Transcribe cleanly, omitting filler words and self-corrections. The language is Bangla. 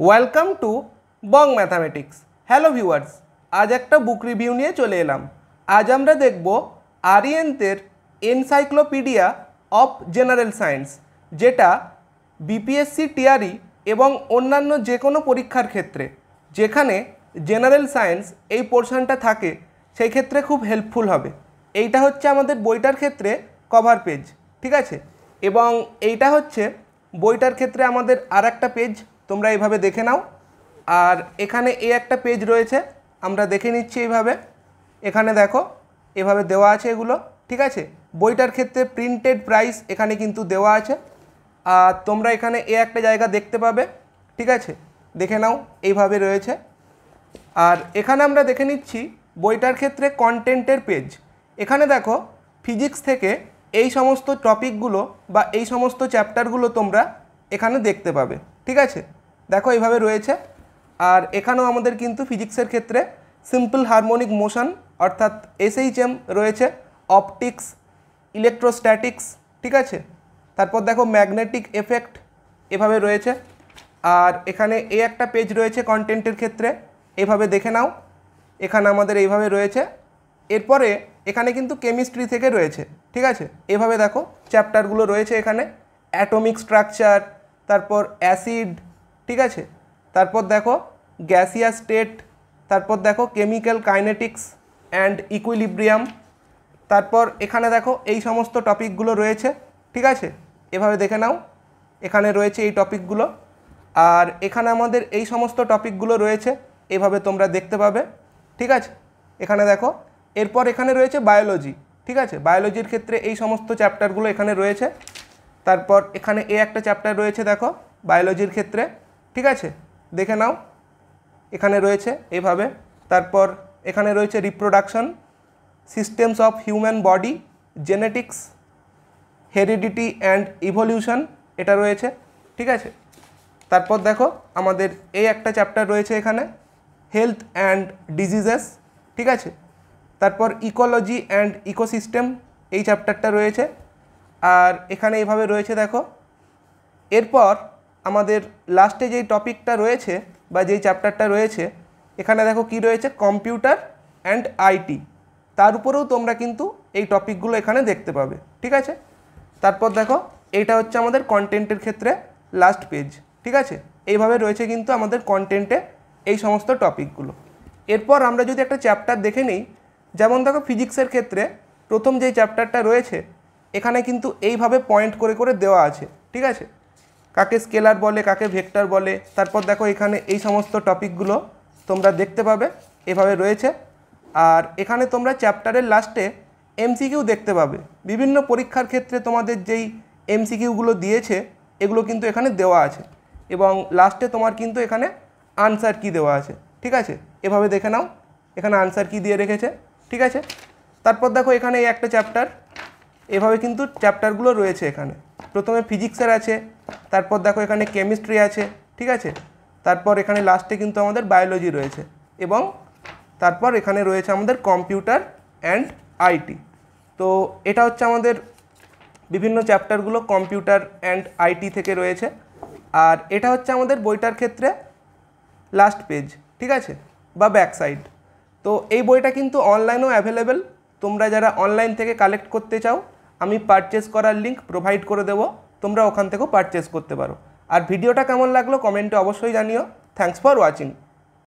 Welcome to Bong mathematics. Hello viewers, আজ একটা বুক রিভিউ নিয়ে চলে এলাম। আজ আমরা দেখব আরিয়েন্তের এনসাইক্লোপিডিয়া অফ জেনারেল সায়েন্স, যেটা বিপিএসসি টিআরই এবং অন্যান্য যে কোনো পরীক্ষার ক্ষেত্রে যেখানে জেনারেল সায়েন্স এই পোর্শনটা থাকে সেই ক্ষেত্রে খুব হেল্পফুল হবে। এইটা হচ্ছে আমাদের বইটার ক্ষেত্রে কভার পেজ, ঠিক আছে। এবং এইটা হচ্ছে বইটার ক্ষেত্রে আমাদের আর একটা পেজ, তোমরা এইভাবে দেখে নাও। আর এখানে এই একটা পেজ রয়েছে, আমরা দেখে নিচ্ছি এইভাবে। এখানে দেখো এভাবে দেওয়া আছে এগুলো, ঠিক আছে। বইটার ক্ষেত্রে প্রিন্টেড প্রাইস এখানে কিন্তু দেওয়া আছে। আর তোমরা এখানে এই একটা জায়গা দেখতে পাবে, ঠিক আছে, দেখে নাও এইভাবে রয়েছে। আর এখানে আমরা দেখে নিচ্ছি বইটার ক্ষেত্রে কন্টেন্টের পেজ। এখানে দেখো ফিজিক্স থেকে এই সমস্ত টপিকগুলো বা এই সমস্ত চ্যাপ্টারগুলো তোমরা এখানে দেখতে পাবে, ঠিক আছে। দেখো এইভাবে রয়েছে। আর এখানেও আমাদের কিন্তু ফিজিক্সের ক্ষেত্রে সিম্পল হারমোনিক মোশন অর্থাৎ এসএইচএম রয়েছে, অপটিক্স, ইলেকট্রোস্ট্যাটিক্স, ঠিক আছে। তারপর দেখো ম্যাগনেটিক এফেক্ট এভাবে রয়েছে। আর এখানে এই একটা পেজ রয়েছে কন্টেন্টের ক্ষেত্রে, এভাবে দেখে নাও। এখানে আমাদের এইভাবে রয়েছে। এরপরে এখানে কিন্তু কেমিস্ট্রি থেকে রয়েছে, ঠিক আছে। এভাবে দেখো চ্যাপ্টারগুলো রয়েছে এখানে, অ্যাটমিক স্ট্রাকচার, তারপর অ্যাসিড, ঠিক আছে। তারপর দেখো গ্যাসিয়াস স্টেট, তারপর দেখো কেমিক্যাল কাইনেটিক্স অ্যান্ড ইকুইলিব্রিয়াম। তারপর এখানে দেখো এই সমস্ত টপিকগুলো রয়েছে, ঠিক আছে। এভাবে দেখে নাও, এখানে রয়েছে এই টপিকগুলো। আর এখানে আমাদের এই সমস্ত টপিকগুলো রয়েছে, এভাবে তোমরা দেখতে পাবে, ঠিক আছে। এখানে দেখো এরপর এখানে রয়েছে বায়োলজি, ঠিক আছে। বায়োলজির ক্ষেত্রে এই সমস্ত চ্যাপ্টারগুলো এখানে রয়েছে। তারপর এখানে এই একটা চ্যাপ্টার রয়েছে দেখো বায়োলজির ক্ষেত্রে, ঠিক আছে, দেখে নাও, এখানে রয়েছে এইভাবে। তারপর এখানে রয়েছে reproduction, systems of human body, genetics, heredity and evolution, এটা রয়েছে, ঠিক আছে। তারপর দেখো আমাদের এই একটা চ্যাপ্টার রয়েছে এখানে, হেলথ অ্যান্ড ডিজিজেস, ঠিক আছে। তারপর ইকোলজি অ্যান্ড ইকোসিস্টেম, এই চ্যাপ্টারটা রয়েছে। আর এখানে এইভাবে রয়েছে দেখো। এরপর আমাদের লাস্টে যেই টপিকটা রয়েছে বা যেই চ্যাপ্টারটা রয়েছে এখানে দেখো কি রয়েছে, কম্পিউটার অ্যান্ড আইটি। তার উপরেও তোমরা কিন্তু এই টপিকগুলো এখানে দেখতে পাবে, ঠিক আছে। তারপর দেখো এইটা হচ্ছে আমাদের কন্টেন্টের ক্ষেত্রে লাস্ট পেজ, ঠিক আছে। এইভাবে রয়েছে কিন্তু আমাদের কন্টেন্টে এই সমস্ত টপিকগুলো। এরপর আমরা যদি একটা চ্যাপ্টার দেখে নিই, যেমন দেখো ফিজিক্সের ক্ষেত্রে প্রথম যেই চ্যাপ্টারটা রয়েছে এখানে কিন্তু এইভাবে পয়েন্ট করে করে দেওয়া আছে, ঠিক আছে। কাকে স্কেলার বলে, কাকে ভেক্টর বলে। তারপর দেখো এখানে এই সমস্ত টপিকগুলো তোমরা দেখতে পাবে, এভাবে রয়েছে। আর এখানে তোমরা চ্যাপ্টারের লাস্টে এমসিকিউ দেখতে পাবে। বিভিন্ন পরীক্ষার ক্ষেত্রে তোমাদের যেই এমসিকিউগুলো দিয়েছে এগুলো কিন্তু এখানে দেওয়া আছে। এবং লাস্টে তোমার কিন্তু এখানে আনসার কি দেওয়া আছে, ঠিক আছে। এভাবে দেখে নাও, এখানে আনসার কি দিয়ে রেখেছে, ঠিক আছে। তারপর দেখো এখানে এই একটা চ্যাপ্টার, এভাবে কিন্তু চ্যাপ্টারগুলো রয়েছে এখানে। প্রথমে ফিজিক্সের আছে, তারপর দেখো এখানে কেমিস্ট্রি আছে, ঠিক আছে। তারপর এখানে লাস্টে কিন্তু আমাদের বায়োলজি রয়েছে এবং তারপর এখানে রয়েছে আমাদের কম্পিউটার অ্যান্ড আইটি। তো এটা হচ্ছে আমাদের বিভিন্ন চ্যাপ্টারগুলো কম্পিউটার অ্যান্ড আইটি থেকে রয়েছে। আর এটা হচ্ছে আমাদের বইটার ক্ষেত্রে লাস্ট পেজ, ঠিক আছে, বা ব্যাক সাইড। তো এই বইটা কিন্তু অনলাইনেও অ্যাভেলেবেল। তোমরা যারা অনলাইন থেকে কালেক্ট করতে চাও আমি পারচেস করার লিঙ্ক প্রোভাইড করে দেবো, তোমরা ওখান থেকেও পারচেস করতে পারো। আর ভিডিওটা কেমন লাগলো কমেন্টে অবশ্যই জানিও। Thanks for watching.